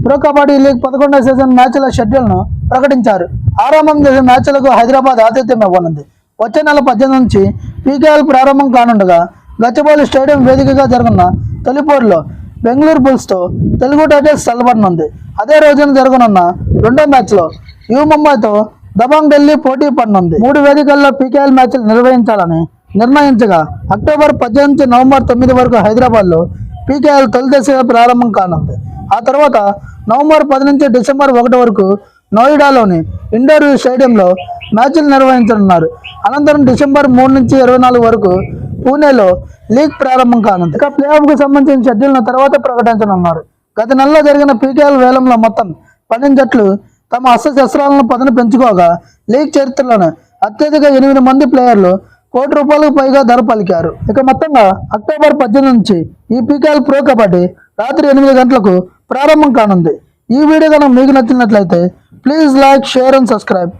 Pro kabaddi league 11వ season మ్యాచ్ల షెడ్యూల్ను ప్రకటించారు. ఆరంభం చేసిన మ్యాచ్లకు హైదరాబాద్ ఆతిథ్యం ఇవ్వనుంది. వచ్చే నెల 18 నుంచి పీకేఎల్ ప్రారంభం కానుండగా గచ్చిబౌలి స్టేడియం వేదికగా జరగనున్న తొలి పోరులో బెంగళూరు బుల్స్తో తెలుగు టైటన్స్ తలపడనుంది. అదే రోజున జరగనున్న రెండో మ్యాచ్లో యు ముంబైతో దబాంగ్ ఢిల్లీ పోటీ పడనుంది. 3 వేదికల్లో పీకేఎల్ మ్యాచ్లు నిర్వహించాలని నిర్ణయించగా అక్టోబర్ 18 నుంచి నవంబర్ 9 వరకు హైదరాబాద్లో పీకేఎల్ తొలి దశగా ప్రారంభం కానుంది. ఆ తర్వాత నవంబర్ 10 నుంచి డిసెంబర్ 1 వరకు నోయిడాలోని ఇండోర్ స్టేడియంలో మ్యాచ్లు నిర్వహించనున్నారు. అనంతరం డిసెంబర్ 3 నుంచి 24 వరకు పూణేలో లీగ్ ప్రారంభం కానుంది. ఇక ప్లే ఆఫ్కు సంబంధించిన షెడ్యూల్ను తర్వాత ప్రకటించనున్నారు. గత నెలలో జరిగిన పీకేఎల్ వేలంలో మొత్తం 12 జట్లు తమ అస్త్రశస్త్రాలను పదును పెంచుకోగా లీగ్ చరిత్రలోనే అత్యధిక 8 మంది ప్లేయర్లు ₹1 కోట్లకు పైగా ధర పలికారు. ఇక మొత్తంగా అక్టోబర్ 18 నుంచి ఈ పీకేఎల్ ప్రో కబడ్డీ రాత్రి 8 గంటలకు ప్రారంభం కానుంది. ఈ వీడియో కనుక మీకు నచ్చినట్లయితే please like, share and subscribe.